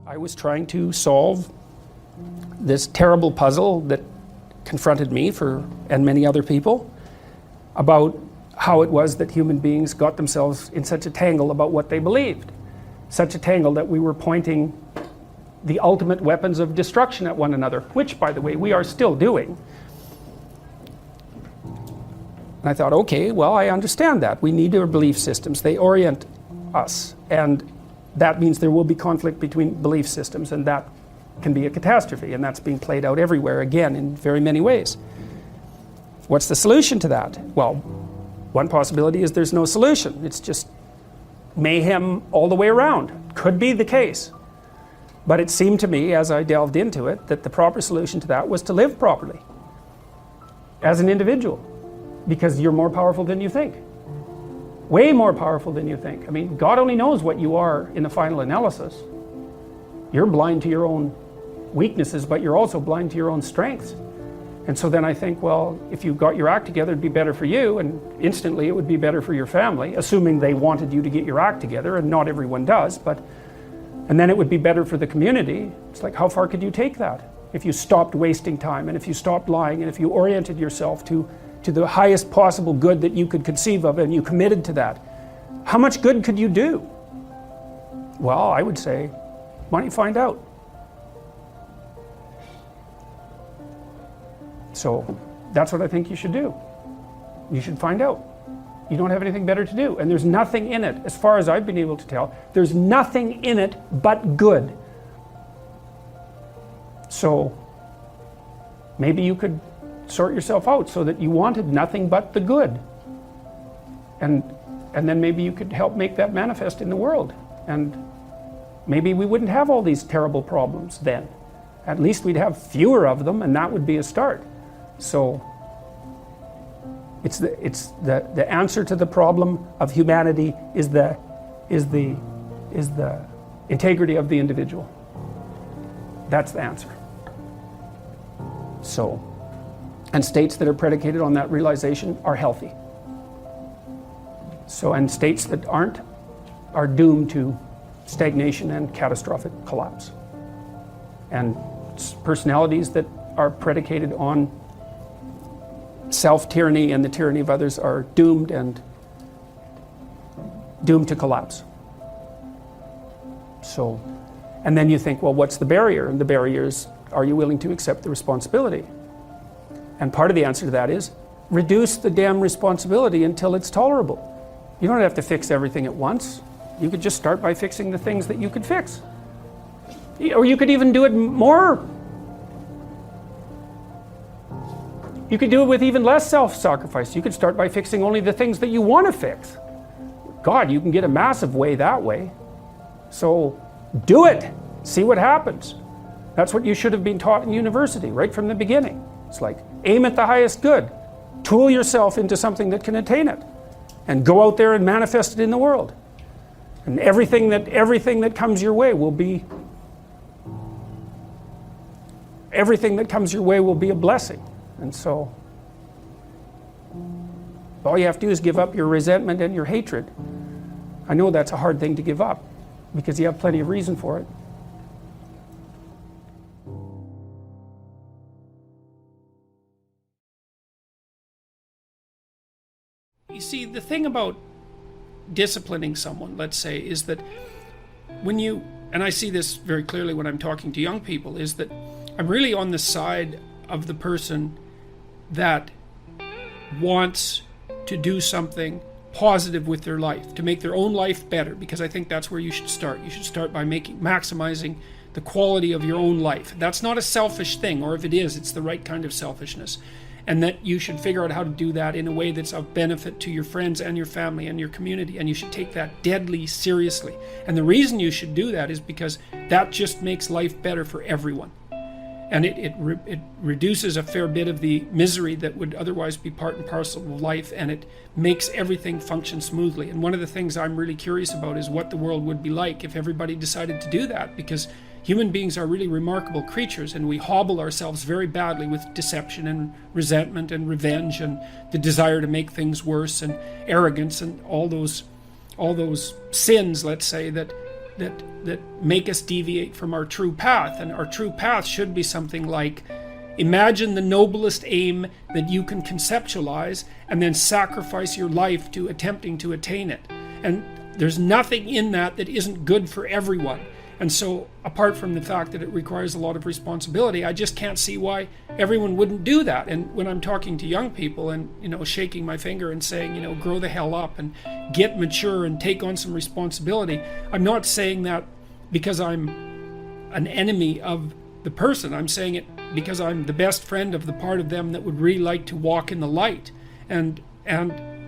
I was trying to solve this terrible puzzle that confronted me and many other people about how it was that human beings got themselves in such a tangle about what they believed. Such a tangle that we were pointing the ultimate weapons of destruction at one another, which, by the way, we are still doing. And I thought, okay, well, I understand that. We need our belief systems. They orient us. And that means there will be conflict between belief systems, and that can be a catastrophe. And that's being played out everywhere, again, in very many ways. What's the solution to that? Well, one possibility is there's no solution. It's just mayhem all the way around. Could be the case. But it seemed to me, as I delved into it, that the proper solution to that was to live properly as an individual, because you're more powerful than you think. Way more powerful than you think. I mean, God only knows what you are in the final analysis. You're blind to your own weaknesses, but you're also blind to your own strengths. And so then I think, well, if you got your act together, it'd be better for you, and instantly it would be better for your family, assuming they wanted you to get your act together, and not everyone does, and then it would be better for the community. It's like, how far could you take that? If you stopped wasting time, and if you stopped lying, and if you oriented yourself to the highest possible good that you could conceive of, and you committed to that, how much good could you do? Well, I would say, why don't you find out? So that's what I think you should do. You should find out. You don't have anything better to do. And there's nothing in it, as far as I've been able to tell, there's nothing in it but good. So maybe you could sort yourself out so that you wanted nothing but the good. And then maybe you could help make that manifest in the world. And maybe we wouldn't have all these terrible problems then. At least we'd have fewer of them, and that would be a start. So it's the answer to the problem of humanity is the integrity of the individual. That's the answer. So, and states that are predicated on that realization are healthy. So, and states that aren't are doomed to stagnation and catastrophic collapse. And personalities that are predicated on self-tyranny and the tyranny of others are doomed to collapse. So, and then you think, well, what's the barrier? And the barrier is, are you willing to accept the responsibility? And part of the answer to that is, reduce the damn responsibility until it's tolerable. You don't have to fix everything at once. You could just start by fixing the things that you could fix. Or you could even do it more. You could do it with even less self-sacrifice. You could start by fixing only the things that you want to fix. God, you can get a massive way that way. So do it. See what happens. That's what you should have been taught in university right from the beginning. It's like, aim at the highest good. Tool yourself into something that can attain it. And go out there and manifest it in the world. And everything that comes your way will be a blessing. And so all you have to do is give up your resentment and your hatred. I know that's a hard thing to give up because you have plenty of reason for it. You see, the thing about disciplining someone, let's say, is that when you, and I see this very clearly when I'm talking to young people, is that I'm really on the side of the person that wants to do something positive with their life, to make their own life better, because I think that's where you should start. You should start by maximizing the quality of your own life. That's not a selfish thing, or if it is, it's the right kind of selfishness. And that you should figure out how to do that in a way that's of benefit to your friends and your family and your community, and you should take that deadly seriously. And the reason you should do that is because that just makes life better for everyone. And it reduces a fair bit of the misery that would otherwise be part and parcel of life, and it makes everything function smoothly. And one of the things I'm really curious about is what the world would be like if everybody decided to do that, because human beings are really remarkable creatures, and we hobble ourselves very badly with deception and resentment and revenge and the desire to make things worse and arrogance and all those sins, let's say, that that make us deviate from our true path. And our true path should be something like, imagine the noblest aim that you can conceptualize and then sacrifice your life to attempting to attain it. And there's nothing in that that isn't good for everyone. And so, apart from the fact that it requires a lot of responsibility, I just can't see why everyone wouldn't do that. And when I'm talking to young people and, shaking my finger and saying, grow the hell up and get mature and take on some responsibility, I'm not saying that because I'm an enemy of the person. I'm saying it because I'm the best friend of the part of them that would really like to walk in the light. And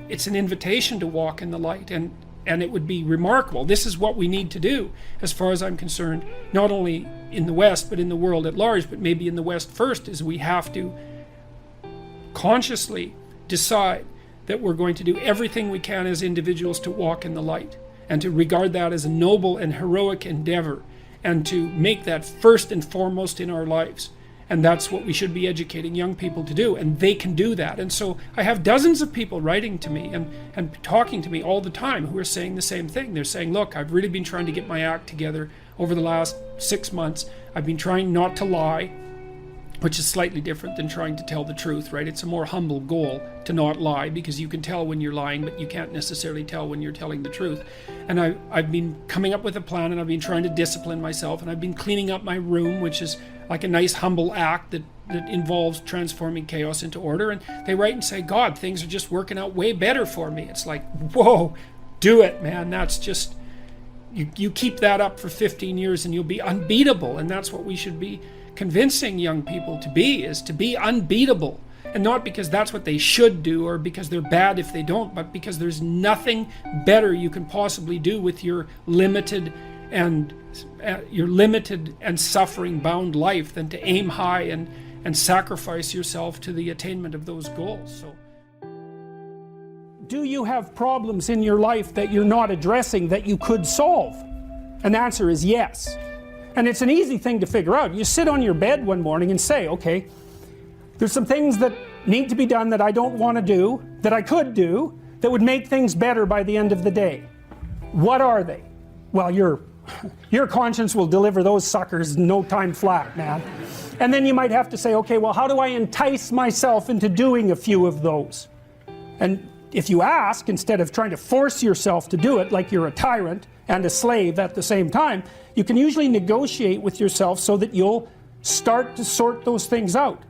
it's an invitation to walk in the light. And it would be remarkable. This is what we need to do, as far as I'm concerned, not only in the West, but in the world at large, but maybe in the West first, is we have to consciously decide that we're going to do everything we can as individuals to walk in the light, and to regard that as a noble and heroic endeavor, and to make that first and foremost in our lives. And that's what we should be educating young people to do, and they can do that. And so I have dozens of people writing to me and talking to me all the time who are saying the same thing. They're saying, look, I've really been trying to get my act together over the last 6 months. I've been trying not to lie, which is slightly different than trying to tell the truth, right? It's a more humble goal to not lie, because you can tell when you're lying, but you can't necessarily tell when you're telling the truth. And I've been coming up with a plan, and I've been trying to discipline myself, and I've been cleaning up my room, which is like a nice humble act that involves transforming chaos into order. And they write and say, God, things are just working out way better for me. It's like, whoa, do it, man. That's just, you keep that up for 15 years and you'll be unbeatable. And that's what we should be convincing young people to be, is to be unbeatable. And not because that's what they should do or because they're bad if they don't, but because there's nothing better you can possibly do with your limited and suffering bound life than to aim high and sacrifice yourself to the attainment of those goals. So, do you have problems in your life that you're not addressing that you could solve? And the answer is yes. And it's an easy thing to figure out. You sit on your bed one morning and say, okay, there's some things that need to be done that I don't want to do, that I could do, that would make things better by the end of the day. What are they? Well, your conscience will deliver those suckers in no time flat, man. And then you might have to say, okay, well, how do I entice myself into doing a few of those? And if you ask, instead of trying to force yourself to do it like you're a tyrant and a slave at the same time, you can usually negotiate with yourself so that you'll start to sort those things out.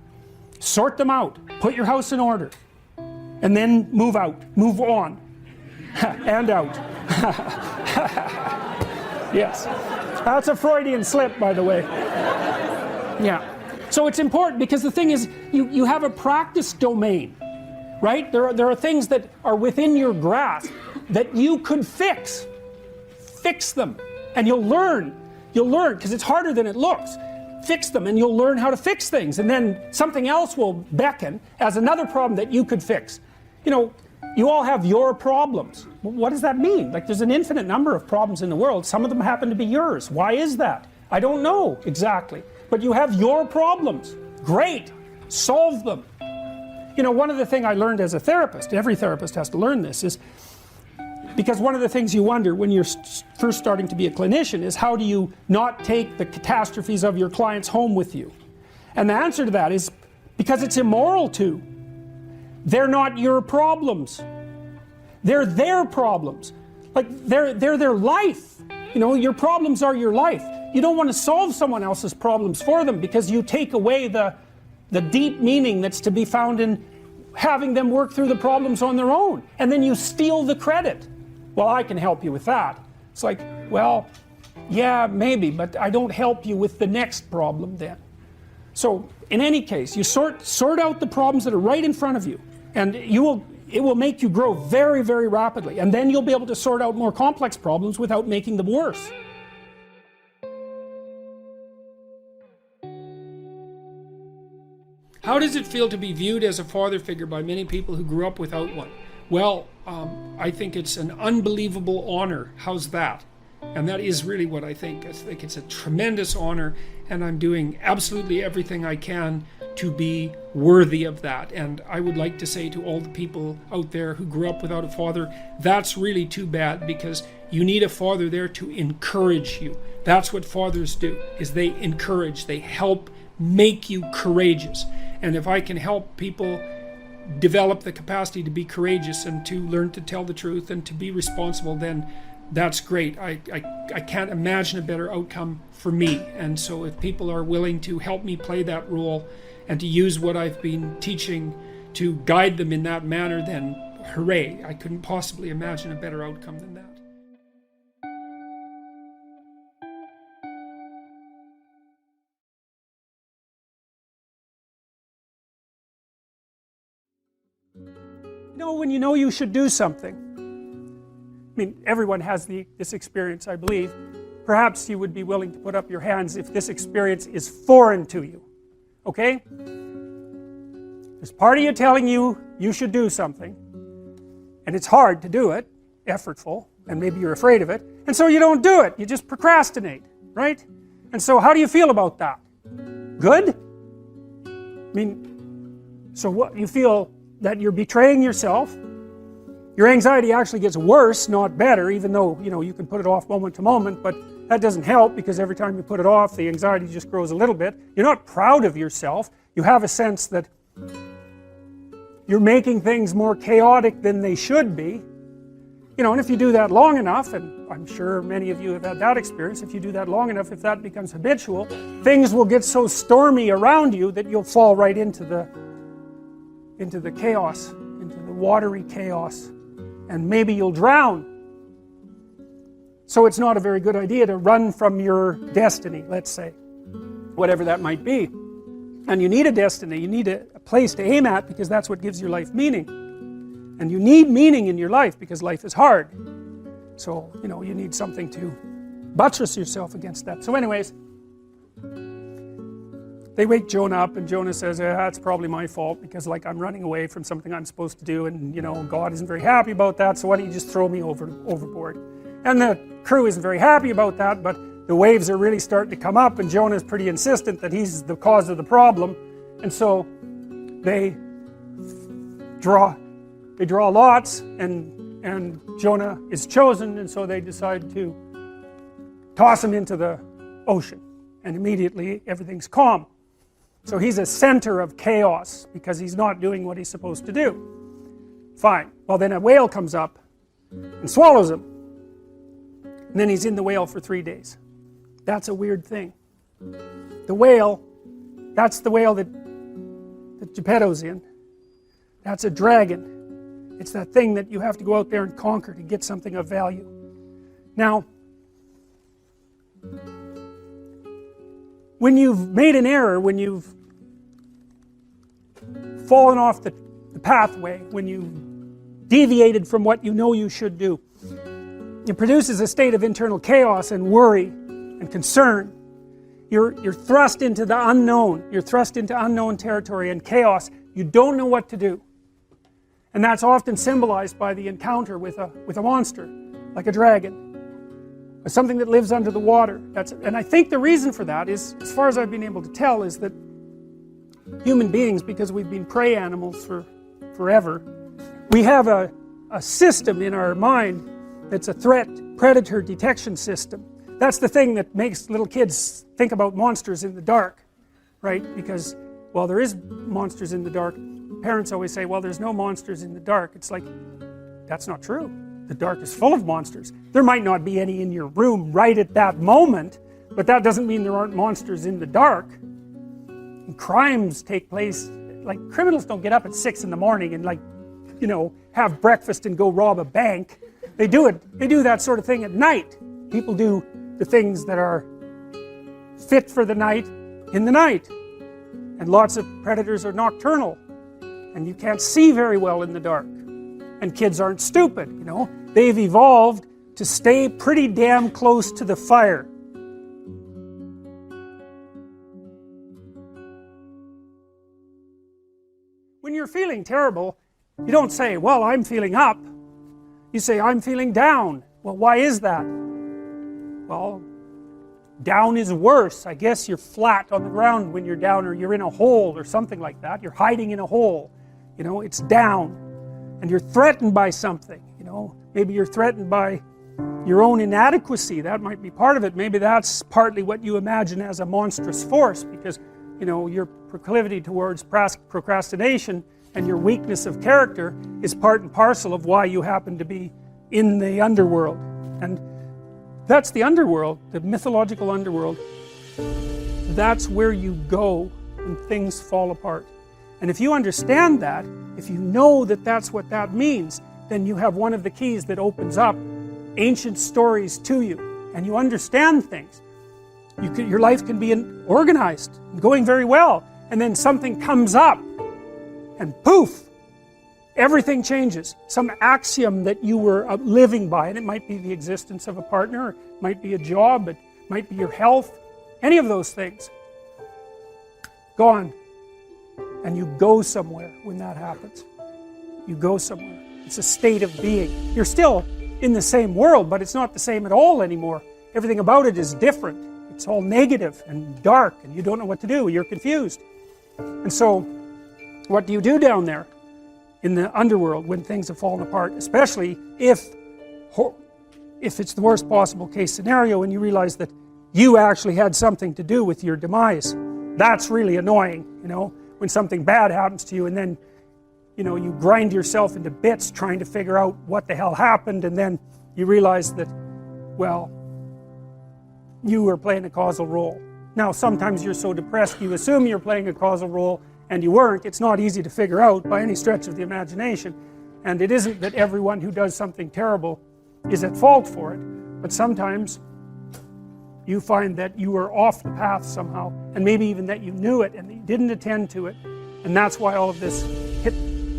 Sort them out. Put your house in order. And then move out. Move on. And out. Yes. That's a Freudian slip, by the way. Yeah. So it's important, because the thing is, you have a practice domain, right? There are things that are within your grasp that you could fix. Fix them. And you'll learn, because it's harder than it looks. Fix them, and you'll learn how to fix things. And then something else will beckon as another problem that you could fix. You all have your problems. What does that mean? Like, there's an infinite number of problems in the world. Some of them happen to be yours. Why is that? I don't know exactly. But you have your problems. Great. Solve them. One of the things I learned as a therapist, every therapist has to learn this, is because one of the things you wonder when you're first starting to be a clinician is, how do you not take the catastrophes of your clients home with you? And the answer to that is because it's immoral to. They're not your problems. They're their problems. Like, they're their life. Your problems are your life. You don't want to solve someone else's problems for them, because you take away the deep meaning that's to be found in having them work through the problems on their own. And then you steal the credit. Well, I can help you with that. It's like, well, yeah, maybe, but I don't help you with the next problem then. So, in any case, you sort out the problems that are right in front of you, and it will make you grow very, very rapidly. And then you'll be able to sort out more complex problems without making them worse. How does it feel to be viewed as a father figure by many people who grew up without one? Well, I think it's an unbelievable honor. How's that? And that is really what I think. I think it's a tremendous honor, and I'm doing absolutely everything I can to be worthy of that. And I would like to say to all the people out there who grew up without a father, that's really too bad, because you need a father there to encourage you. That's what fathers do, is they encourage, they help make you courageous. And if I can help people develop the capacity to be courageous and to learn to tell the truth and to be responsible, then that's great. I can't imagine a better outcome for me. And so if people are willing to help me play that role and to use what I've been teaching to guide them in that manner, then hooray. I couldn't possibly imagine a better outcome than that. When you know you should do something. I mean, everyone has this experience, I believe. Perhaps you would be willing to put up your hands if this experience is foreign to you. Okay? There's part of you telling you you should do something, and it's hard to do it, effortful, and maybe you're afraid of it, and so you don't do it. You just procrastinate, right? And so how do you feel about that? Good? I mean, so what, you feel that you're betraying yourself. Your anxiety actually gets worse, not better, even though, you can put it off moment to moment, but that doesn't help, because every time you put it off, the anxiety just grows a little bit. You're not proud of yourself. You have a sense that you're making things more chaotic than they should be. And if you do that long enough, and I'm sure many of you have had that experience, if you do that long enough, if that becomes habitual, things will get so stormy around you that you'll fall right into the chaos, into the watery chaos, and maybe you'll drown. So it's not a very good idea to run from your destiny, let's say, whatever that might be. And you need a destiny, you need a place to aim at, because that's what gives your life meaning. And you need meaning in your life because life is hard. So, you need something to buttress yourself against that. So anyways, they wake Jonah up, and Jonah says, it's probably my fault, because I'm running away from something I'm supposed to do, and God isn't very happy about that, so why don't you just throw me overboard? And the crew isn't very happy about that, but the waves are really starting to come up, and Jonah's pretty insistent that he's the cause of the problem, and so they draw lots, and Jonah is chosen, and so they decide to toss him into the ocean, and immediately everything's calm. So he's a center of chaos because he's not doing what he's supposed to do. Fine. Well, then a whale comes up and swallows him. And then he's in the whale for 3 days. That's a weird thing. The whale, that's the whale that Geppetto's in. That's a dragon. It's that thing that you have to go out there and conquer to get something of value. Now, when you've made an error, when you've fallen off the pathway, when you've deviated from what you know you should do, it produces a state of internal chaos and worry and concern. You're thrust into the unknown. You're thrust into unknown territory and chaos. You don't know what to do. And that's often symbolized by the encounter with a monster, like a dragon. Something that lives under the water. And I think the reason for that is, as far as I've been able to tell, is that human beings, because we've been prey animals for forever, we have a system in our mind that's a threat predator detection system. That's the thing that makes little kids think about monsters in the dark, right? Because, well, there is monsters in the dark. Parents always say, well, there's no monsters in the dark. It's like, that's not true. The dark is full of monsters. There might not be any in your room right at that moment, but that doesn't mean there aren't monsters in the dark. And crimes take place, like criminals don't get up at 6 in the morning and have breakfast and go rob a bank. They do that sort of thing at night. People do the things that are fit for the night in the night. And lots of predators are nocturnal. And you can't see very well in the dark. And kids aren't stupid, They've evolved to stay pretty damn close to the fire. When you're feeling terrible, you don't say, well, I'm feeling up. You say, I'm feeling down. Well, why is that? well, down is worse. I guess you're flat on the ground when you're down, or you're in a hole or something like that. You're hiding in a hole. You know, it's down. And you're threatened by something, you know. Maybe you're threatened by your own inadequacy. That might be part of it. Maybe that's partly what you imagine as a monstrous force, because, you know, your proclivity towards procrastination and your weakness of character is part and parcel of why you happen to be in the underworld. And that's the underworld, the mythological underworld. That's where you go when things fall apart. And if you understand that, if you know that that's what that means, then you have one of the keys that opens up ancient stories to you, and you understand things. Your life can be organized, going very well, and then something comes up, and poof, everything changes. Some axiom that you were living by, and it might be the existence of a partner, it might be a job, it might be your health, any of those things, gone. And you go somewhere when that happens. You go somewhere. It's a state of being. You're still in the same world, but it's not the same at all anymore. Everything about it is different. It's all negative and dark, and you don't know what to do. You're confused. And so, what do you do down there in the underworld when things have fallen apart? Especially if it's the worst possible case scenario and you realize that you actually had something to do with your demise. That's really annoying, you know, when something bad happens to you, and then, you know, you grind yourself into bits trying to figure out what the hell happened, and then you realize that, well, you were playing a causal role. Now, sometimes you're so depressed you assume you're playing a causal role, and you weren't. It's not easy to figure out by any stretch of the imagination, and it isn't that everyone who does something terrible is at fault for it, but sometimes you find that you were off the path somehow, and maybe even that you knew it and you didn't attend to it, and that's why all of this hit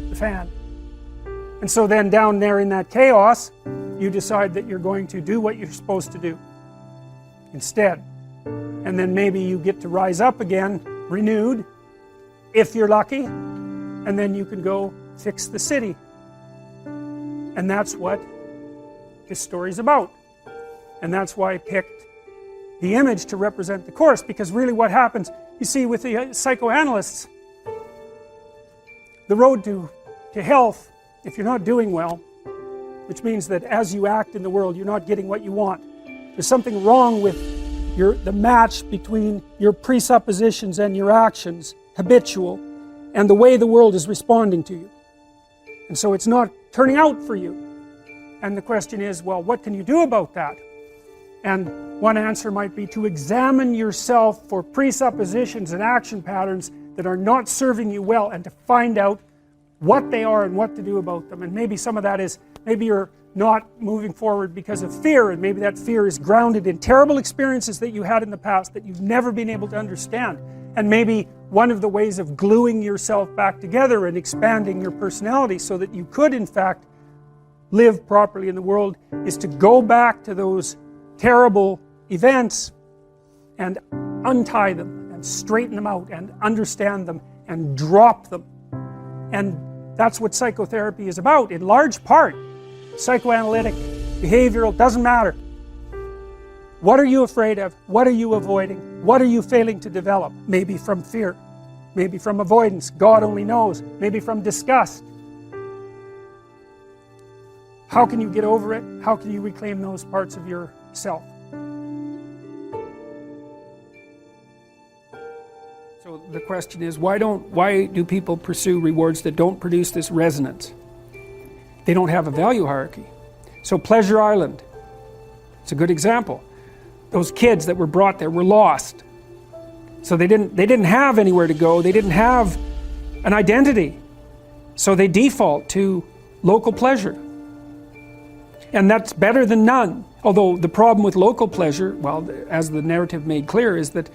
the fan. And so then down there in that chaos, you decide that you're going to do what you're supposed to do instead. And then maybe you get to rise up again, renewed, if you're lucky, and then you can go fix the city. And that's what this story's about. And that's why I picked the image to represent the course, because really what happens, you see, with the psychoanalysts, the road to health, if you're not doing well, which means that as you act in the world, you're not getting what you want. There's something wrong with the match between your presuppositions and your actions, habitual, and the way the world is responding to you. And so it's not turning out for you. And the question is, well, what can you do about that? And one answer might be to examine yourself for presuppositions and action patterns that are not serving you well, and to find out what they are and what to do about them. And maybe some of that is, maybe you're not moving forward because of fear, and maybe that fear is grounded in terrible experiences that you had in the past that you've never been able to understand. And maybe one of the ways of gluing yourself back together and expanding your personality so that you could in fact live properly in the world is to go back to those terrible events and untie them and straighten them out and understand them and drop them. And that's what psychotherapy is about in large part. Psychoanalytic, behavioral, doesn't matter. What are you afraid of? What are you avoiding? What are you failing to develop? Maybe from fear, maybe from avoidance, God only knows, maybe from disgust. How can you get over it? How can you reclaim those parts of yourself? So the question is, why do people pursue rewards that don't produce this resonance? They don't have a value hierarchy. So Pleasure Island, it's a good example. Those kids that were brought there were lost. So they didn't have anywhere to go. They didn't have an identity. So they default to local pleasure. And that's better than none. Although the problem with local pleasure, well, as the narrative made clear, is that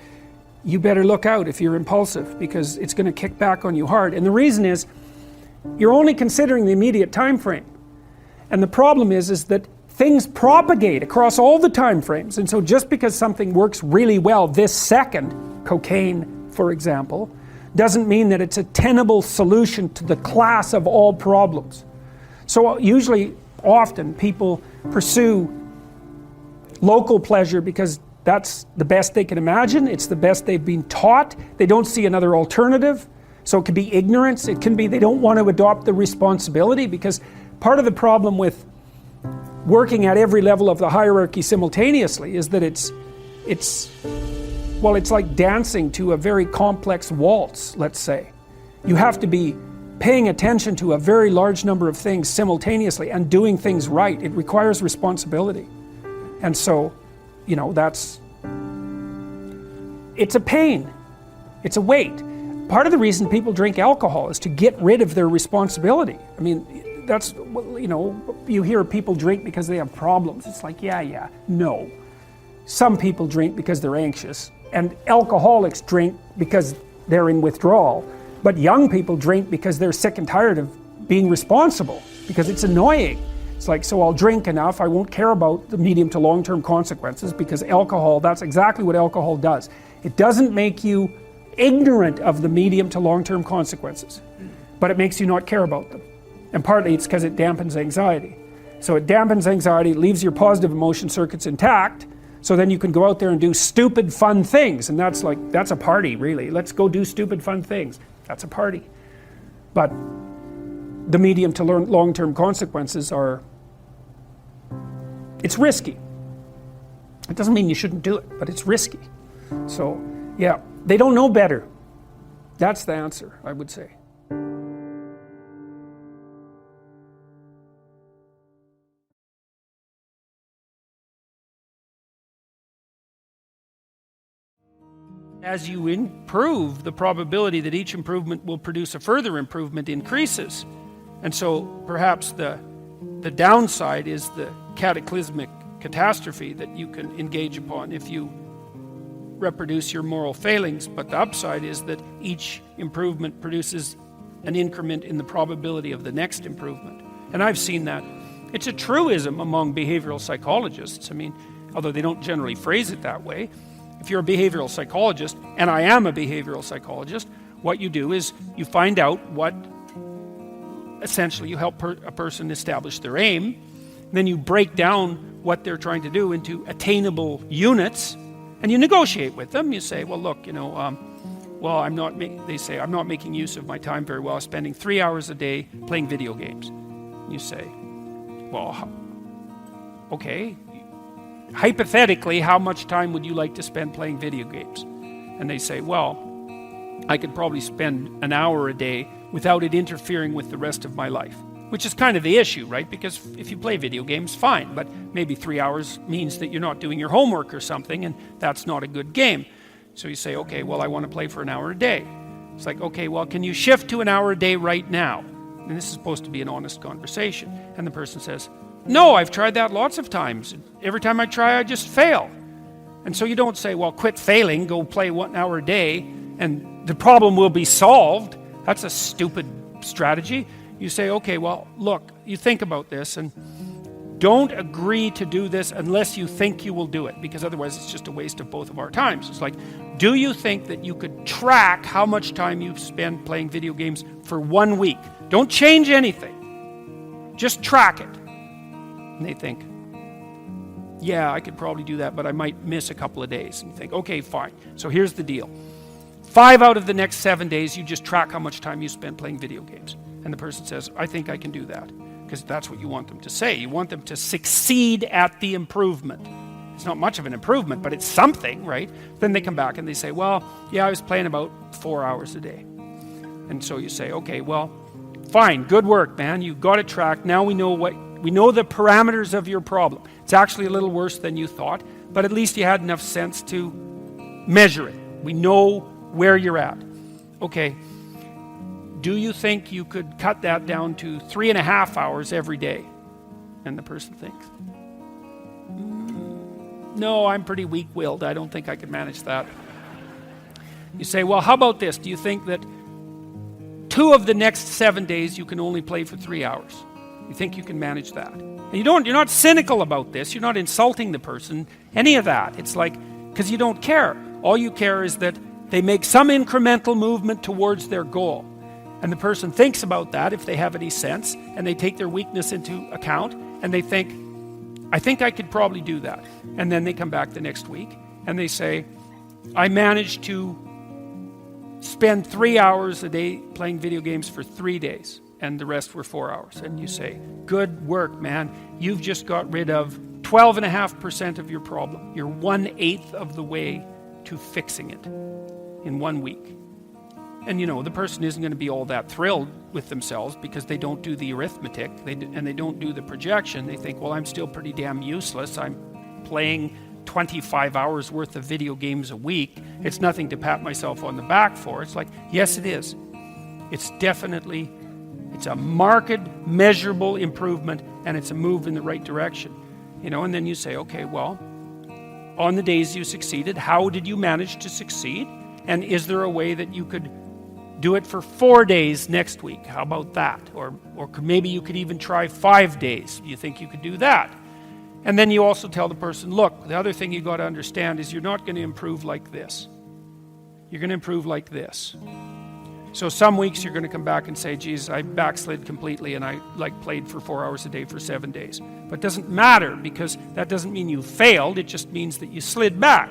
you better look out if you're impulsive, because it's going to kick back on you hard. And the reason is, you're only considering the immediate time frame. And the problem is that things propagate across all the time frames. And so just because something works really well this second, cocaine for example, doesn't mean that it's a tenable solution to the class of all problems. So usually, often, people pursue local pleasure because that's the best they can imagine, it's the best they've been taught, they don't see another alternative. So it can be ignorance, it can be they don't want to adopt the responsibility, because part of the problem with working at every level of the hierarchy simultaneously is that it's like dancing to a very complex waltz, let's say. You have to be paying attention to a very large number of things simultaneously and doing things right. It requires responsibility. And so, you know, it's a pain. It's a weight. Part of the reason people drink alcohol is to get rid of their responsibility. I mean, that's, you know, you hear people drink because they have problems. It's like, yeah, no. Some people drink because they're anxious, and alcoholics drink because they're in withdrawal. But young people drink because they're sick and tired of being responsible, because it's annoying. It's like, so I'll drink enough, I won't care about the medium to long-term consequences, because alcohol, that's exactly what alcohol does. It doesn't make you ignorant of the medium to long-term consequences, but it makes you not care about them. And partly it's because it dampens anxiety. So it dampens anxiety, leaves your positive emotion circuits intact, so then you can go out there and do stupid fun things, and that's a party, really. Let's go do stupid fun things. That's a party. But the medium to long-term consequences it's risky. It doesn't mean you shouldn't do it, but it's risky. So, yeah, they don't know better. That's the answer, I would say. As you improve, the probability that each improvement will produce a further improvement increases. And so perhaps the downside is the cataclysmic catastrophe that you can engage upon if you reproduce your moral failings. But the upside is that each improvement produces an increment in the probability of the next improvement. And I've seen that. It's a truism among behavioral psychologists. I mean, although they don't generally phrase it that way. If you're a behavioral psychologist, and I am a behavioral psychologist, what you do is you find out what, essentially you help a person establish their aim, then you break down what they're trying to do into attainable units, and you negotiate with them. You say, well, look, you know, they say, I'm not making use of my time very well, spending 3 hours a day playing video games. You say, well, okay, hypothetically, how much time would you like to spend playing video games? And they say, well, I could probably spend an hour a day without it interfering with the rest of my life. Which is kind of the issue, right? Because if you play video games, fine, but maybe 3 hours means that you're not doing your homework or something, and that's not a good game. So you say, okay, well, I want to play for an hour a day. It's like, okay, well, can you shift to an hour a day right now? And this is supposed to be an honest conversation. And the person says, no, I've tried that lots of times. Every time I try, I just fail. And so you don't say, well, quit failing, go play 1 hour a day, and the problem will be solved. That's a stupid strategy. You say, okay, well, look, you think about this, and don't agree to do this unless you think you will do it, because otherwise it's just a waste of both of our times. It's like, do you think that you could track how much time you spend playing video games for 1 week? Don't change anything. Just track it. And they think, yeah, I could probably do that, but I might miss a couple of days. And you think, okay, fine. So here's the deal. 5 out of the next 7 days, you just track how much time you spend playing video games. And the person says, I think I can do that. Because that's what you want them to say. You want them to succeed at the improvement. It's not much of an improvement, but it's something, right? Then they come back and they say, well, yeah, I was playing about 4 hours a day. And so you say, okay, well, fine, good work, man. You got it tracked. Now we know the parameters of your problem. It's actually a little worse than you thought, but at least you had enough sense to measure it. We know where you're at. Okay, do you think you could cut that down to 3.5 hours every day? And the person thinks, no, I'm pretty weak-willed. I don't think I could manage that. You say, well, how about this? Do you think that 2 of the next 7 days you can only play for 3 hours? You think you can manage that? And you're not cynical about this. You're not insulting the person, any of that. It's like, because you don't care. All you care is that they make some incremental movement towards their goal. And the person thinks about that, if they have any sense, and they take their weakness into account, and they think, I think I could probably do that. And then they come back the next week and they say, I managed to spend 3 hours a day playing video games for 3 days, and the rest were 4 hours. And you say, good work, man. You've just got rid of 12.5% of your problem. You're 1/8 of the way to fixing it in 1 week. And you know, the person isn't going to be all that thrilled with themselves because they don't do the arithmetic and they don't do the projection. They think, well, I'm still pretty damn useless. I'm playing 25 hours worth of video games a week. It's nothing to pat myself on the back for. It's like, yes, it is. It's definitely, it's a marked, measurable improvement, and it's a move in the right direction. You know, and then you say, okay, well, on the days you succeeded, how did you manage to succeed? And is there a way that you could do it for 4 days next week? How about that? Or maybe you could even try 5 days. Do you think you could do that? And then you also tell the person, look, the other thing you got to understand is you're not going to improve like this. You're going to improve like this. So some weeks you're going to come back and say, geez, I backslid completely and I played for 4 hours a day for 7 days. But it doesn't matter, because that doesn't mean you failed. It just means that you slid back.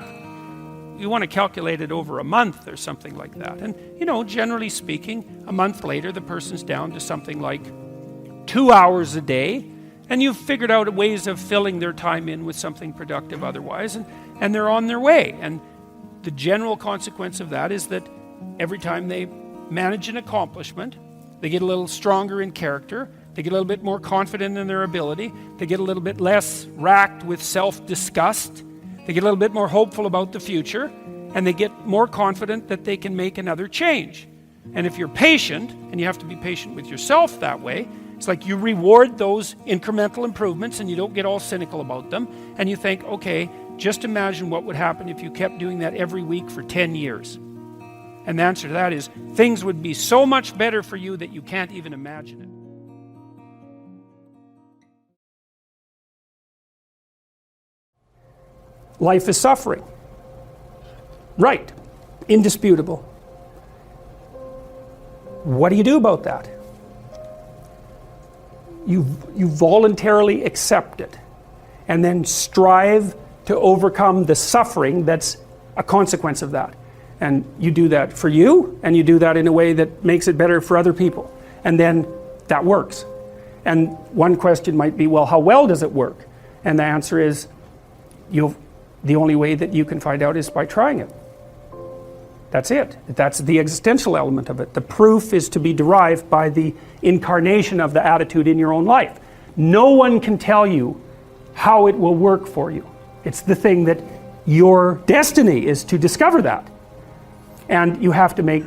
You want to calculate it over a month or something like that. And, you know, generally speaking, a month later, the person's down to something like 2 hours a day, and you've figured out ways of filling their time in with something productive otherwise, and they're on their way. And the general consequence of that is that every time they manage an accomplishment, they get a little stronger in character, they get a little bit more confident in their ability, they get a little bit less racked with self-disgust, they get a little bit more hopeful about the future, and they get more confident that they can make another change. And if you're patient, and you have to be patient with yourself that way, it's like you reward those incremental improvements and you don't get all cynical about them, and you think, okay, just imagine what would happen if you kept doing that every week for 10 years. And the answer to that is, things would be so much better for you that you can't even imagine it. Life is suffering. Right. Indisputable. What do you do about that? You voluntarily accept it and then strive to overcome the suffering that's a consequence of that. And you do that for you, and you do that in a way that makes it better for other people. And then that works. And one question might be, well, how well does it work? And the answer is, the only way that you can find out is by trying it. That's it. That's the existential element of it. The proof is to be derived by the incarnation of the attitude in your own life. No one can tell you how it will work for you. It's the thing that your destiny is to discover that. And you have to make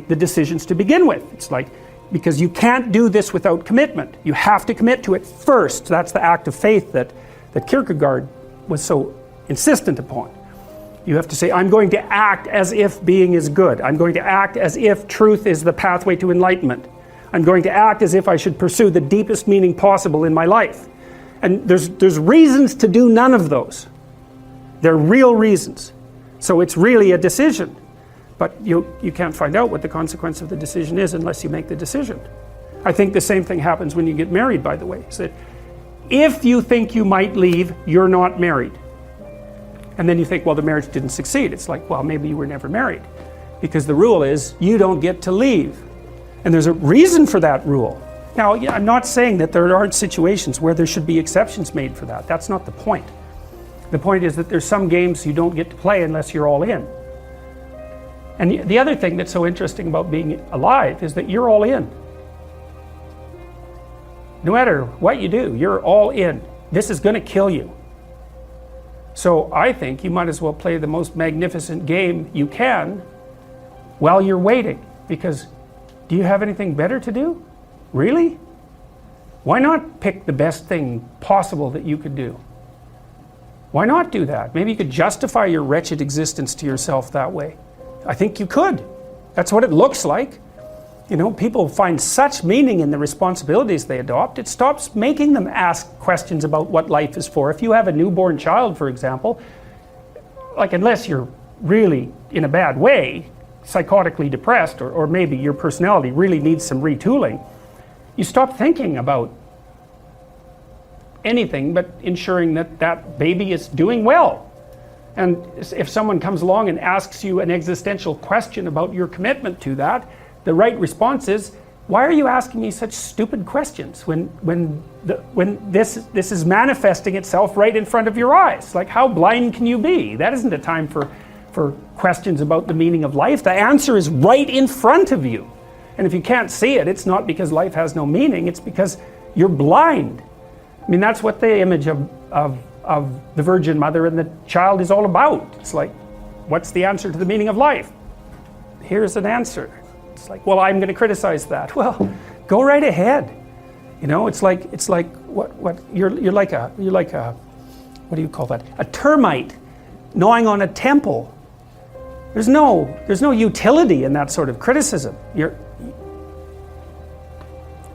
the decisions to begin with. It's like, because you can't do this without commitment. You have to commit to it first. That's the act of faith that Kierkegaard was so insistent upon. You have to say, I'm going to act as if being is good. I'm going to act as if truth is the pathway to enlightenment. I'm going to act as if I should pursue the deepest meaning possible in my life. And there's reasons to do none of those. They're real reasons. So it's really a decision. But you can't find out what the consequence of the decision is unless you make the decision. I think the same thing happens when you get married, by the way. So if you think you might leave, you're not married. And then you think, well, the marriage didn't succeed. It's like, well, maybe you were never married. Because the rule is, you don't get to leave. And there's a reason for that rule. Now, I'm not saying that there aren't situations where there should be exceptions made for that. That's not the point. The point is that there's some games you don't get to play unless you're all in. And the other thing that's so interesting about being alive is that you're all in. No matter what you do, you're all in. This is going to kill you. So I think you might as well play the most magnificent game you can while you're waiting. Because do you have anything better to do? Really? Why not pick the best thing possible that you could do? Why not do that? Maybe you could justify your wretched existence to yourself that way. I think you could. That's what it looks like. You know, people find such meaning in the responsibilities they adopt, it stops making them ask questions about what life is for. If you have a newborn child, for example, like, unless you're really in a bad way, psychotically depressed, or maybe your personality really needs some retooling, you stop thinking about anything but ensuring that that baby is doing well. And if someone comes along and asks you an existential question about your commitment to that, the right response is, why are you asking me such stupid questions when this is manifesting itself right in front of your eyes? Like, how blind can you be? That isn't a time for questions about the meaning of life. The answer is right in front of you. And if you can't see it, it's not because life has no meaning, it's because you're blind. I mean, that's what the image of the Virgin Mother and the child is all about. It's like, what's the answer to the meaning of life? Here's an answer. It's like, well, I'm going to criticize that. Well, go right ahead. You know, it's like what you're like a what do you call that? A termite gnawing on a temple. There's no utility in that sort of criticism.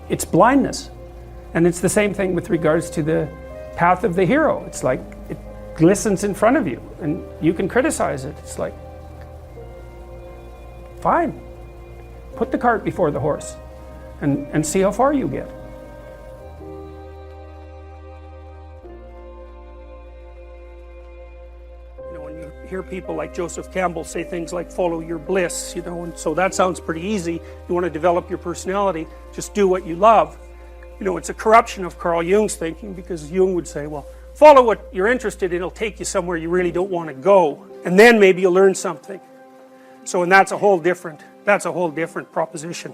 It's blindness. And it's the same thing with regards to the path of the hero. It's like it glistens in front of you and you can criticize it. It's like, fine. Put the cart before the horse and see how far you get. You know, when you hear people like Joseph Campbell say things like follow your bliss, you know, and so that sounds pretty easy. You want to develop your personality, just do what you love. You know, it's a corruption of Carl Jung's thinking, because Jung would say, well, follow what you're interested in, it'll take you somewhere you really don't want to go, and then maybe you'll learn something. So, and that's a whole different proposition.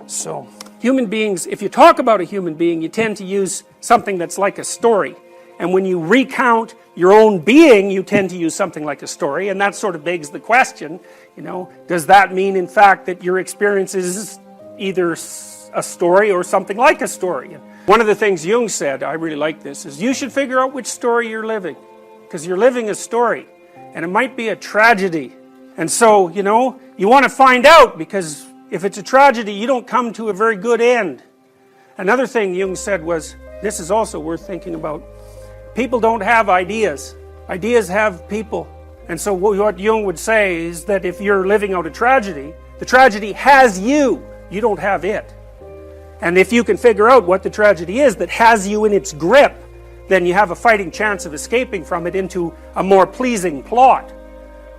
So, human beings, if you talk about a human being, you tend to use something that's like a story. And when you recount your own being, you tend to use something like a story, and that sort of begs the question, you know, does that mean in fact that your experience is either a story or something like a story? And one of the things Jung said, I really like this, is you should figure out which story you're living, because you're living a story, and it might be a tragedy. And so, you know, you want to find out, because if it's a tragedy, you don't come to a very good end. Another thing Jung said was, this is also worth thinking about, people don't have ideas. Ideas have people. And so what Jung would say is that if you're living out a tragedy, the tragedy has you. You don't have it. And if you can figure out what the tragedy is that has you in its grip, then you have a fighting chance of escaping from it into a more pleasing plot.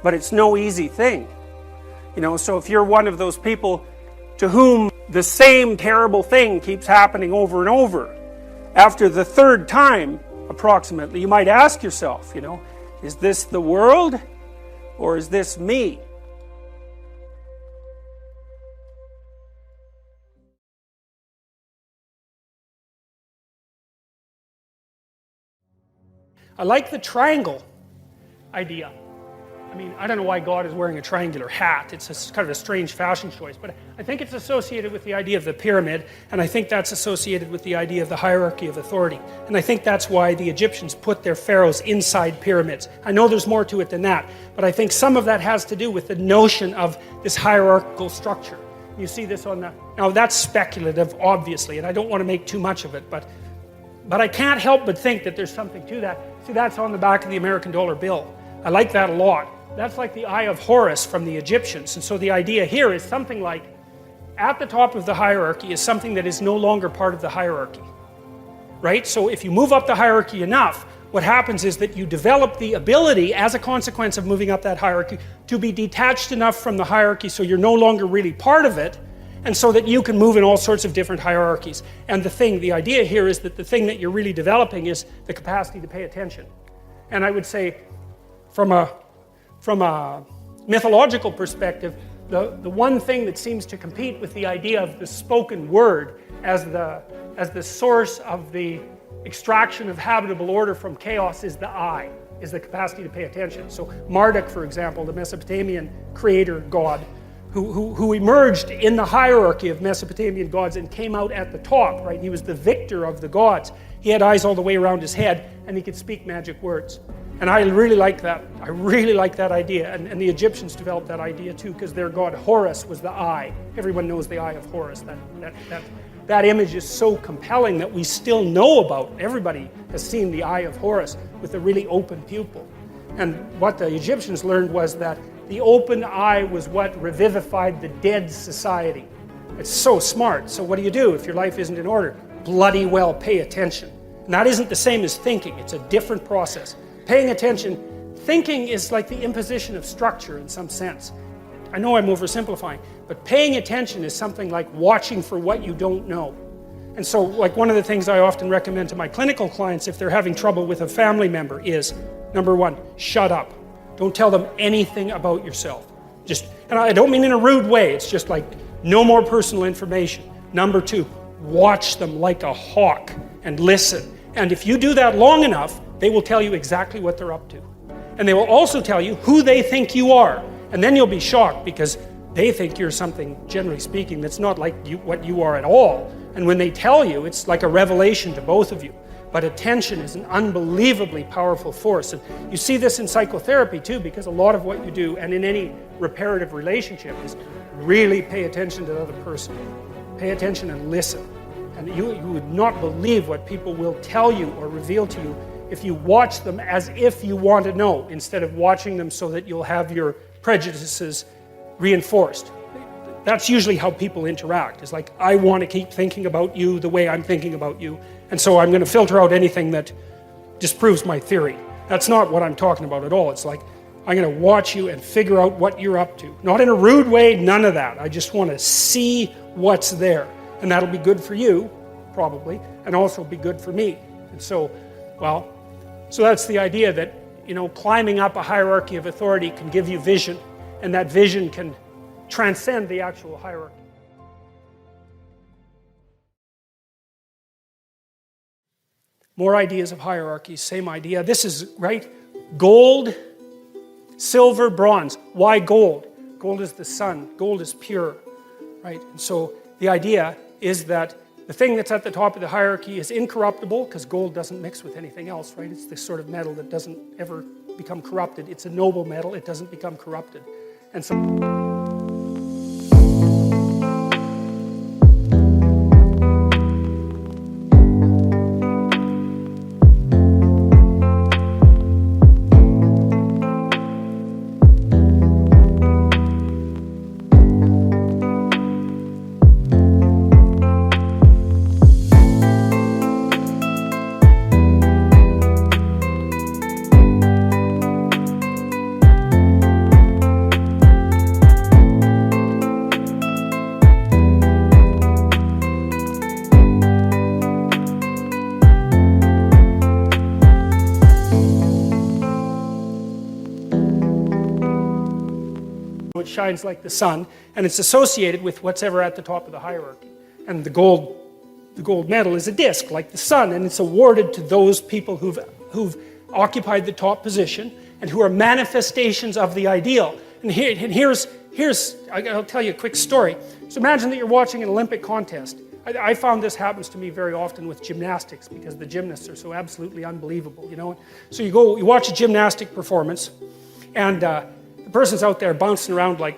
But it's no easy thing. You know, so if you're one of those people to whom the same terrible thing keeps happening over and over, after the third time, approximately, you might ask yourself, you know, is this the world or is this me? I like the triangle idea. I mean, I don't know why God is wearing a triangular hat. It's kind of a strange fashion choice, but I think it's associated with the idea of the pyramid, and I think that's associated with the idea of the hierarchy of authority. And I think that's why the Egyptians put their pharaohs inside pyramids. I know there's more to it than that, but I think some of that has to do with the notion of this hierarchical structure. You see this on the... Now, that's speculative, obviously, and I don't want to make too much of it, but I can't help but think that there's something to that. See, that's on the back of the American dollar bill. I like that a lot. That's like the Eye of Horus from the Egyptians. And so the idea here is something like, at the top of the hierarchy is something that is no longer part of the hierarchy. Right? So if you move up the hierarchy enough, what happens is that you develop the ability, as a consequence of moving up that hierarchy, to be detached enough from the hierarchy so you're no longer really part of it, and so that you can move in all sorts of different hierarchies. And the idea here is that the thing that you're really developing is the capacity to pay attention. And I would say, from a mythological perspective, the one thing that seems to compete with the idea of the spoken word as the source of the extraction of habitable order from chaos is the eye, is the capacity to pay attention. So Marduk, for example, the Mesopotamian creator god, who emerged in the hierarchy of Mesopotamian gods and came out at the top, right? He was the victor of the gods. He had eyes all the way around his head, and he could speak magic words. And I really like that. I really like that idea. And the Egyptians developed that idea too, because their god Horus was the eye. Everyone knows the Eye of Horus. That image is so compelling that we still know about. Everybody has seen the Eye of Horus with a really open pupil. And what the Egyptians learned was that the open eye was what revivified the dead society. It's so smart. So what do you do if your life isn't in order? Bloody well pay attention. And that isn't the same as thinking. It's a different process. Paying attention, thinking is like the imposition of structure in some sense. I know I'm oversimplifying, but paying attention is something like watching for what you don't know. And so, like, one of the things I often recommend to my clinical clients if they're having trouble with a family member is, number one, shut up. Don't tell them anything about yourself. And I don't mean in a rude way, it's just like, no more personal information. Number two, watch them like a hawk and listen. And if you do that long enough, they will tell you exactly what they're up to. And they will also tell you who they think you are. And then you'll be shocked because they think you're something, generally speaking, that's not like what you are at all. And when they tell you, it's like a revelation to both of you. But attention is an unbelievably powerful force. And you see this in psychotherapy too, because a lot of what you do, and in any reparative relationship, is really pay attention to the other person. Pay attention and listen. And you would not believe what people will tell you or reveal to you if you watch them as if you want to know, instead of watching them so that you'll have your prejudices reinforced. That's usually how people interact. It's like, I want to keep thinking about you the way I'm thinking about you, and so I'm going to filter out anything that disproves my theory. That's not what I'm talking about at all. It's like, I'm going to watch you and figure out what you're up to. Not in a rude way, none of that. I just want to see what's there. And that'll be good for you, probably, and also be good for me. And so, so that's the idea that, climbing up a hierarchy of authority can give you vision, and that vision can transcend the actual hierarchy. More ideas of hierarchies, same idea. This is, right, gold, silver, bronze. Why gold? Gold is the sun. Gold is pure, right? And so the idea is that the thing that's at the top of the hierarchy is incorruptible, because gold doesn't mix with anything else, right? It's this sort of metal that doesn't ever become corrupted. It's a noble metal. It doesn't become corrupted. And so it shines like the sun, and it's associated with what's ever at the top of the hierarchy. And the gold medal is a disc like the sun, and it's awarded to those people who've occupied the top position and who are manifestations of the ideal. And here's I'll tell you a quick story. So imagine that you're watching an Olympic contest. I found this happens to me very often with gymnastics, because the gymnasts are so absolutely unbelievable, So you watch a gymnastic performance, and the person's out there bouncing around like,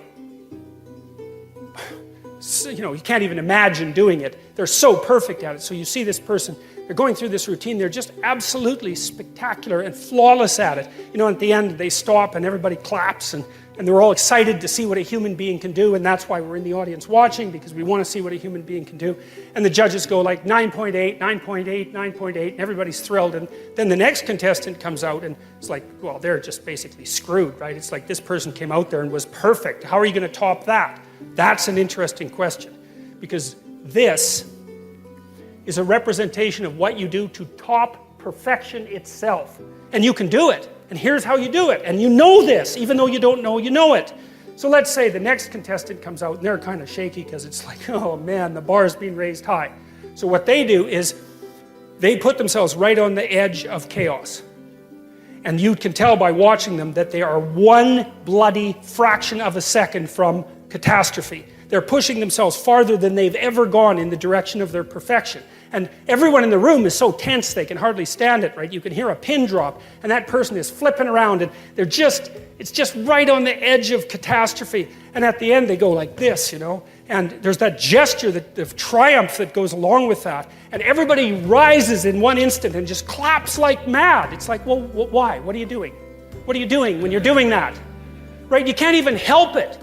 you can't even imagine doing it. They're so perfect at it. So you see this person, they're going through this routine, they're just absolutely spectacular and flawless at it. At the end they stop and everybody claps, and they're all excited to see what a human being can do, and that's why we're in the audience watching, because we want to see what a human being can do. And the judges go like 9.8, 9.8, 9.8, and everybody's thrilled. And then the next contestant comes out, and it's like, well, they're just basically screwed, right? It's like, this person came out there and was perfect. How are you going to top that? That's an interesting question, because this is a representation of what you do to top perfection itself. And you can do it. And here's how you do it. And you know this, even though you don't know you know it. So let's say the next contestant comes out, and they're kind of shaky because it's like, oh man, the bar's being raised high. So what they do is they put themselves right on the edge of chaos. And you can tell by watching them that they are one bloody fraction of a second from catastrophe. They're pushing themselves farther than they've ever gone in the direction of their perfection. And everyone in the room is so tense they can hardly stand it, right? You can hear a pin drop, and that person is flipping around, and it's just right on the edge of catastrophe. And at the end they go like this, and there's that gesture of triumph that goes along with that. And everybody rises in one instant and just claps like mad. It's like, well, why? What are you doing? What are you doing when you're doing that? Right? You can't even help it.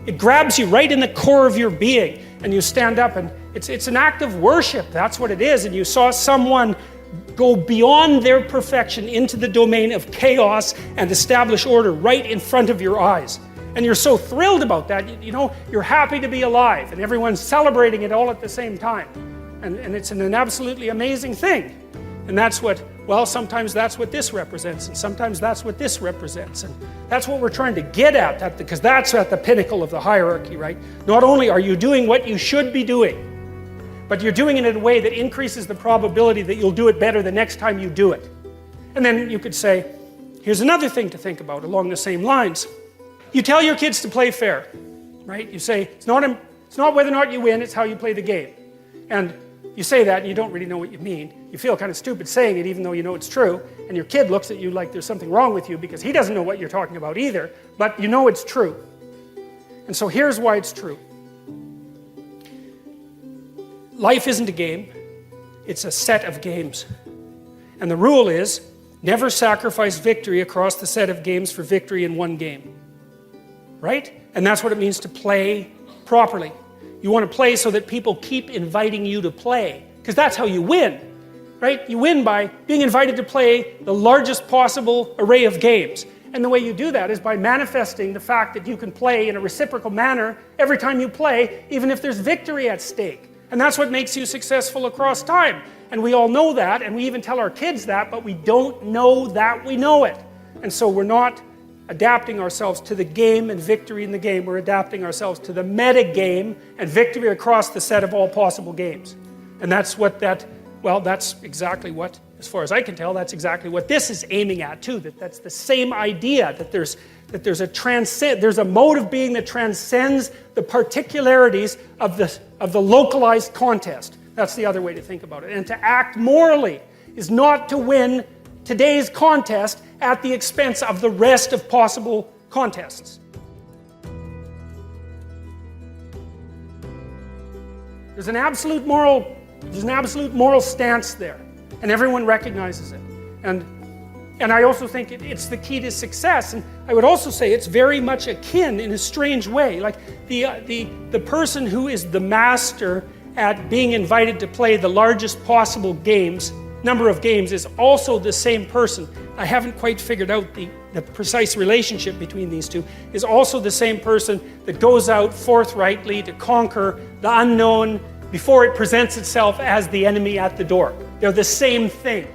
It grabs you right in the core of your being, and you stand up, and it's an act of worship. That's what it is. And you saw someone go beyond their perfection into the domain of chaos and establish order right in front of your eyes. And you're so thrilled about that, you know, you're happy to be alive, and everyone's celebrating it all at the same time. And it's an absolutely amazing thing. And that's what, well, sometimes that's what this represents, and sometimes that's what this represents. And that's what we're trying to get at, because that's at the pinnacle of the hierarchy, right? Not only are you doing what you should be doing, but you're doing it in a way that increases the probability that you'll do it better the next time you do it. And then you could say, here's another thing to think about along the same lines. You tell your kids to play fair, right? You say, it's not whether or not you win, it's how you play the game. And you say that and you don't really know what you mean. You feel kind of stupid saying it even though you know it's true. And your kid looks at you like there's something wrong with you because he doesn't know what you're talking about either, but you know it's true. And so here's why it's true. Life isn't a game, it's a set of games. And the rule is, never sacrifice victory across the set of games for victory in one game. Right? And that's what it means to play properly. You want to play so that people keep inviting you to play, because that's how you win. Right? You win by being invited to play the largest possible array of games. And the way you do that is by manifesting the fact that you can play in a reciprocal manner every time you play, even if there's victory at stake. And that's what makes you successful across time. And we all know that, and we even tell our kids that, but we don't know that we know it. And so we're not adapting ourselves to the game and victory in the game. We're adapting ourselves to the meta game and victory across the set of all possible games. And that's what that's exactly what, as far as I can tell, that's exactly what this is aiming at too. That's the same idea, that there's a mode of being that transcends the particularities of the localized contest. That's the other way to think about it. And to act morally is not to win today's contest at the expense of the rest of possible contests. There's an absolute moral stance there, and everyone recognizes it. And I also think it's the key to success. And I would also say it's very much akin in a strange way. Like the person who is the master at being invited to play the largest possible number of games is also the same person. I haven't quite figured out the precise relationship between these two. Is also the same person that goes out forthrightly to conquer the unknown before it presents itself as the enemy at the door. They're the same thing.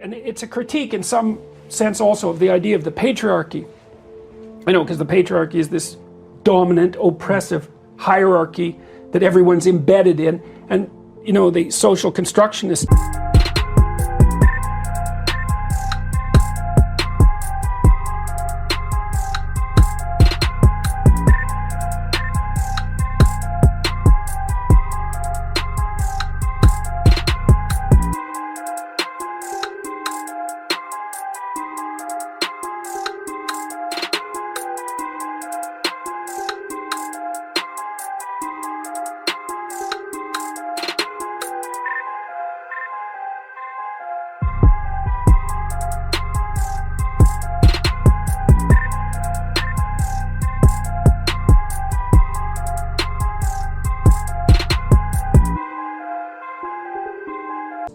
And it's a critique in some sense also of the idea of the patriarchy. I know, because the patriarchy is this dominant, oppressive hierarchy that everyone's embedded in. And, you know, the social constructionists.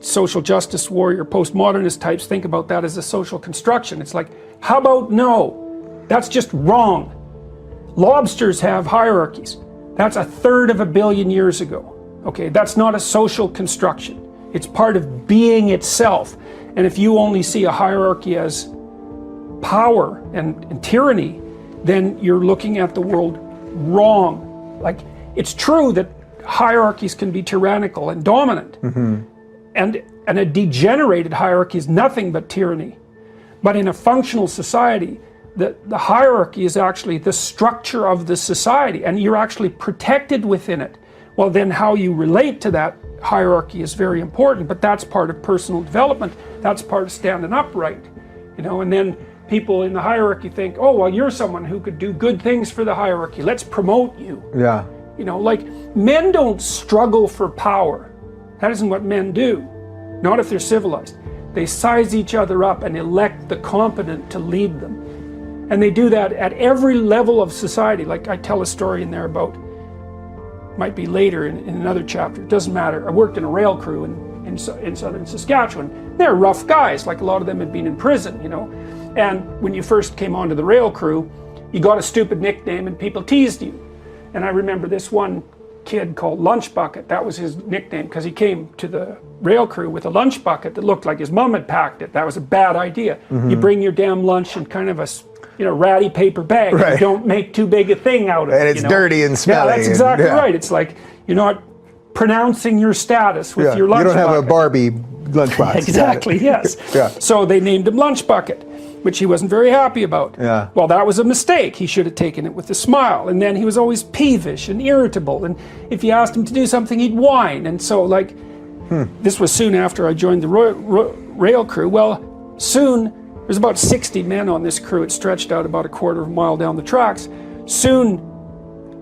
Social justice warrior, postmodernist types think about that as a social construction. It's like, how about no? That's just wrong. Lobsters have hierarchies. That's 1/3 of a billion years ago. Okay, that's not a social construction. It's part of being itself. And if you only see a hierarchy as power and tyranny, then you're looking at the world wrong. Like, it's true that hierarchies can be tyrannical and dominant. Mm-hmm. And a degenerated hierarchy is nothing but tyranny. But in a functional society, the hierarchy is actually the structure of the society, and you're actually protected within it. Well, then how you relate to that hierarchy is very important, but that's part of personal development. That's part of standing upright, you know. And then people in the hierarchy think, oh, well, you're someone who could do good things for the hierarchy. Let's promote you. Yeah. You know, like, men don't struggle for power. That isn't what men do. Not if they're civilized. They size each other up and elect the competent to lead them. And they do that at every level of society. Like I tell a story in there about, might be later in another chapter, it doesn't matter. I worked in a rail crew in southern Saskatchewan. They're rough guys, like a lot of them had been in prison, you know. And when you first came onto the rail crew, you got a stupid nickname and people teased you. And I remember this one kid called Lunch Bucket. That was his nickname because he came to the rail crew with a lunch bucket that looked like his mom had packed it. That was a bad idea. You bring your damn lunch in kind of a, you know, ratty paper bag. Right. You don't make too big a thing out of it. And it's dirty and smelly. Yeah, that's exactly right. It's like you're not pronouncing your status with your lunch bucket. You don't have a Barbie lunchbox. Exactly, yes. So they named him Lunch Bucket, which he wasn't very happy about. Well, that was a mistake. He should have taken it with a smile. And then he was always peevish and irritable. And if you asked him to do something, he'd whine. And so, like, this was soon after I joined the rail crew. Well, soon, there's about 60 men on this crew. It stretched out about a quarter of a mile down the tracks. Soon,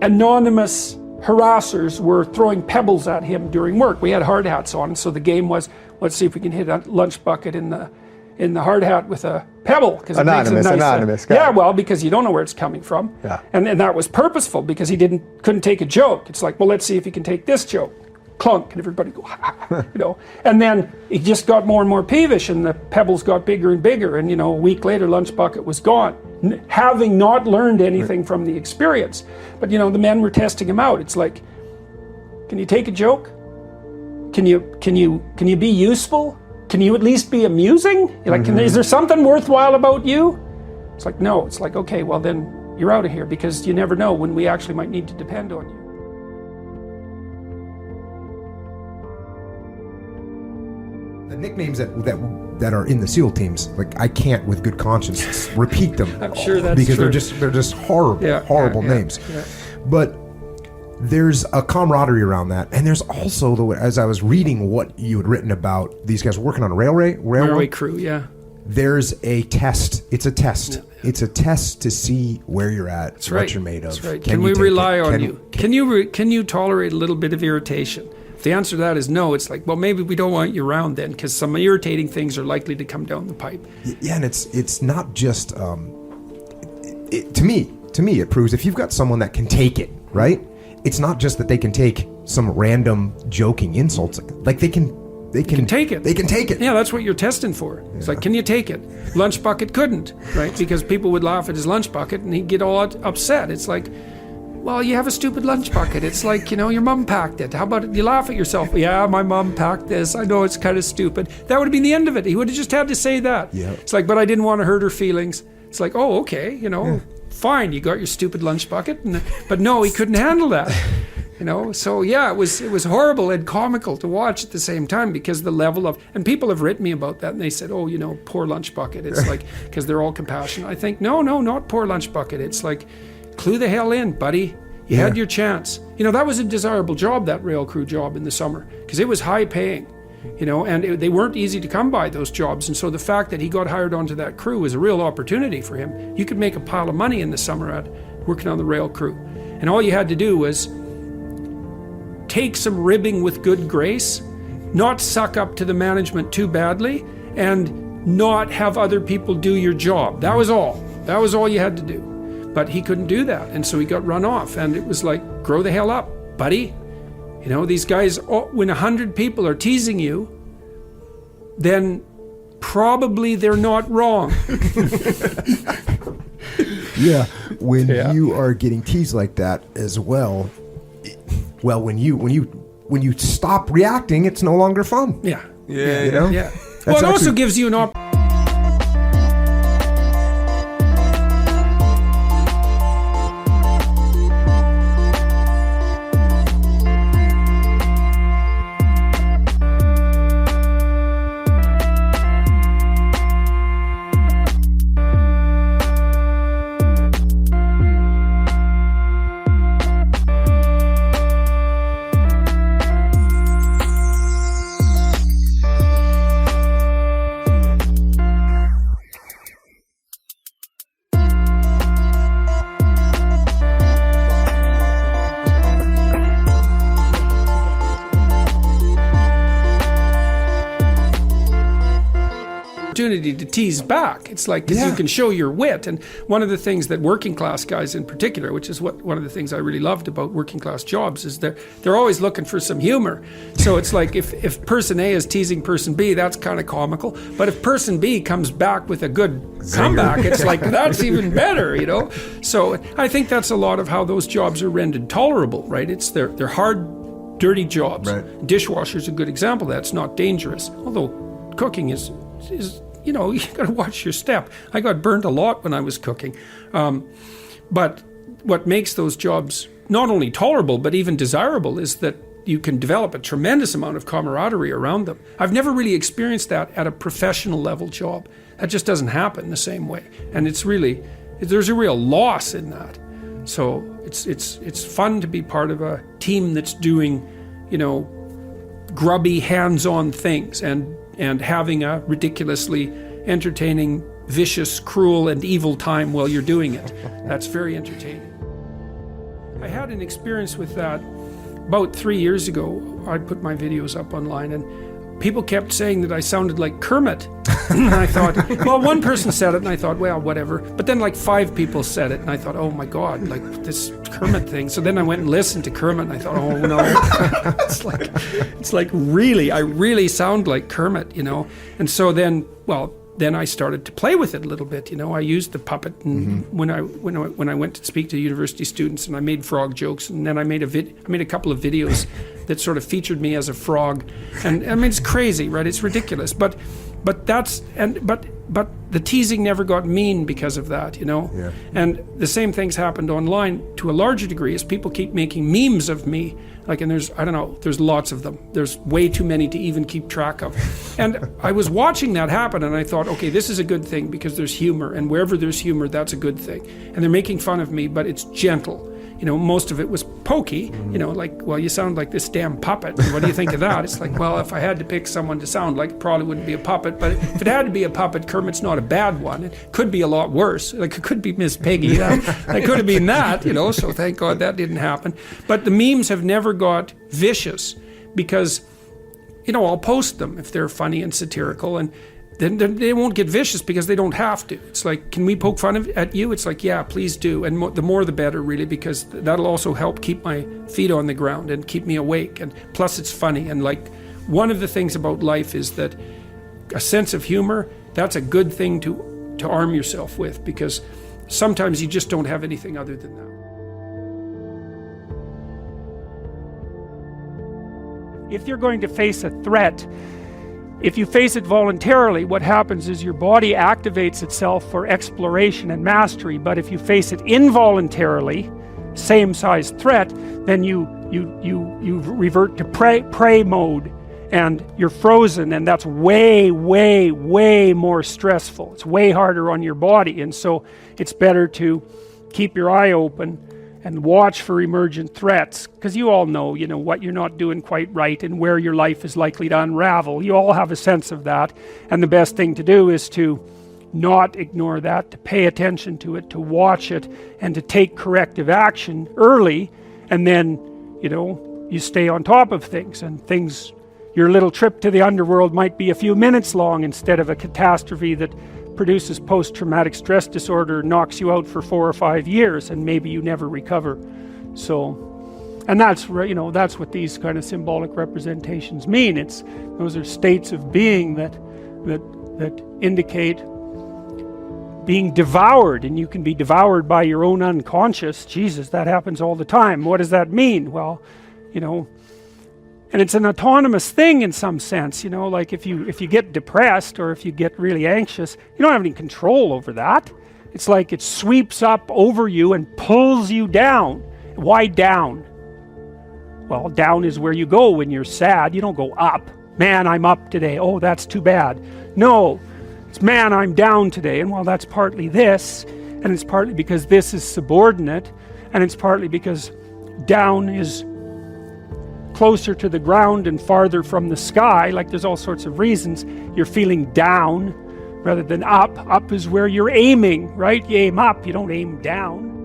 anonymous harassers were throwing pebbles at him during work. We had hard hats on, so the game was, let's see if we can hit a lunch bucket in the hard hat with a pebble. Anonymous. Yeah, well, because you don't know where it's coming from. And that was purposeful because he couldn't take a joke. It's like, well, let's see if he can take this joke. Clunk, and everybody go, you know. And then he just got more and more peevish, and the pebbles got bigger and bigger. And, you know, a week later, Lunch Bucket was gone, having not learned anything from the experience. But, you know, the men were testing him out. It's like, can you take a joke? Can you be useful? Can you at least be amusing? Like, is there something worthwhile about you? It's like, no. It's like, okay, well then you're out of here, because you never know when we actually might need to depend on you. The nicknames that are in the SEAL teams, like I can't with good conscience repeat them. I'm sure that's because true. they're just horrible names. But there's a camaraderie around that, and there's also as I was reading what you had written about these guys working on a railway crew. Yeah. There's a test. It's a test. Yeah. It's a test to see where you're at. That's what right. you're made of. That's right. Can we rely on you? Can you tolerate a little bit of irritation? If the answer to that is no, it's like, well, maybe we don't want you around then, because some irritating things are likely to come down the pipe. Yeah, and it's not just to me it proves if you've got someone that can take it, right? It's not just that they can take some random joking insults, like they can take it. They can take it. Yeah, that's what you're testing for. It's like, can you take it? Lunch Bucket couldn't, right? Because people would laugh at his lunch bucket and he'd get all upset. It's like, well, you have a stupid lunch bucket. It's like, you know, your mom packed it. How about you laugh at yourself? Yeah, my mom packed this. I know it's kind of stupid. That would have been the end of it. He would have just had to say that. Yeah. It's like, but I didn't want to hurt her feelings. It's like, oh, okay, you know, fine. You got your stupid lunch bucket. But no, he couldn't handle that. You know, so yeah, it was horrible and comical to watch at the same time, because the level of, and people have written me about that, and they said, oh, you know, poor lunch bucket. It's like, because they're all compassionate. I think, no, not poor lunch bucket. It's like, clue the hell in, buddy. You had your chance. You know, that was a desirable job, that rail crew job in the summer, because it was high paying, you know, and they weren't easy to come by, those jobs. And so the fact that he got hired onto that crew was a real opportunity for him. You could make a pile of money in the summer at working on the rail crew. And all you had to do was take some ribbing with good grace, not suck up to the management too badly, and not have other people do your job. That was all. That was all you had to do. But he couldn't do that, and so he got run off. And it was like, grow the hell up, buddy. You know, these guys, when 100 people are teasing you, then probably they're not wrong. Yeah, when you are getting teased like that as well, when you stop reacting, it's no longer fun. Yeah. You know? Yeah. Well, it also gives you an opportunity. opportunity to tease back. It's like, because you can show your wit. And one of the things that working class guys in particular, which is one of the things I really loved about working class jobs, is they're always looking for some humor. So it's like, if person A is teasing person B, that's kind of comical. But if person B comes back with a good comeback, it's like, that's even better, you know? So I think that's a lot of how those jobs are rendered tolerable, right? They're hard, dirty jobs. Right. Dishwasher's a good example of that. It's not dangerous. Although cooking is you know, you got to watch your step. I got burnt a lot when I was cooking. But what makes those jobs not only tolerable, but even desirable, is that you can develop a tremendous amount of camaraderie around them. I've never really experienced that at a professional level job. That just doesn't happen the same way. And there's a real loss in that. So it's fun to be part of a team that's doing, you know, grubby, hands-on things and having a ridiculously entertaining, vicious, cruel, and evil time while you're doing it. That's very entertaining. I had an experience with that about 3 years ago. I put my videos up online, and people kept saying that I sounded like Kermit. And I thought, well, one person said it, and I thought, well, whatever. But then like 5 people said it, and I thought, oh my God, like this Kermit thing. So then I went and listened to Kermit, and I thought, oh no, it's like really, I really sound like Kermit, you know. And so then I started to play with it a little bit, you know. I used the puppet, and when I went to speak to university students, and I made frog jokes, and then I made a couple of videos that sort of featured me as a frog, and I mean, it's crazy, right? It's ridiculous, but the teasing never got mean because of that, you know. Yeah. And the same things happened online to a larger degree as people keep making memes of me. Like, and there's lots of them. There's way too many to even keep track of. And I was watching that happen, and I thought, okay, this is a good thing because there's humor, and wherever there's humor, that's a good thing. And they're making fun of me, but it's gentle. You know, most of it was pokey, you know, like, well, you sound like this damn puppet. What do you think of that? It's like, well, if I had to pick someone to sound like, it probably wouldn't be a puppet. But if it had to be a puppet, Kermit's not a bad one. It could be a lot worse. Like, it could be Miss Piggy. That could have been that, you know, so thank God that didn't happen. But the memes have never got vicious because, you know, I'll post them if they're funny and satirical, and then they won't get vicious because they don't have to. It's like, can we poke fun at you? It's like, yeah, please do. And the more the better, really, because that'll also help keep my feet on the ground and keep me awake. And plus it's funny. And like, one of the things about life is that a sense of humor, that's a good thing to arm yourself with, because sometimes you just don't have anything other than that. If you're going to face a threat, if you face it voluntarily, what happens is your body activates itself for exploration and mastery. But if you face it involuntarily, same size threat, then you revert to prey mode, and you're frozen, and that's way more stressful. It's way harder on your body, and so it's better to keep your eye open and watch for emergent threats, because you all know, you know, what you're not doing quite right and where your life is likely to unravel. You all have a sense of that, and the best thing to do is to not ignore that, to pay attention to it, to watch it, and to take corrective action early, and then, you know, you stay on top of things, and things, your little trip to the underworld might be a few minutes long instead of a catastrophe that produces post-traumatic stress disorder, knocks you out for 4 or 5 years, and maybe you never recover. So, and that's, you know, that's what these kind of symbolic representations mean. Those are states of being that indicate being devoured, and you can be devoured by your own unconscious. Jesus, that happens all the time. What does that mean? Well, you know, and it's an autonomous thing in some sense, you know, like if you get depressed or if you get really anxious, you don't have any control over that. It's like it sweeps up over you and pulls you down. Why down? Well, down is where you go when you're sad. You don't go up. Man, I'm up today. Oh, that's too bad. No, it's man, I'm down today. And well, that's partly this, and it's partly because this is subordinate, and it's partly because down is closer to the ground and farther from the sky. Like, there's all sorts of reasons you're feeling down rather than up. Up is where you're aiming, right? You aim up, you don't aim down.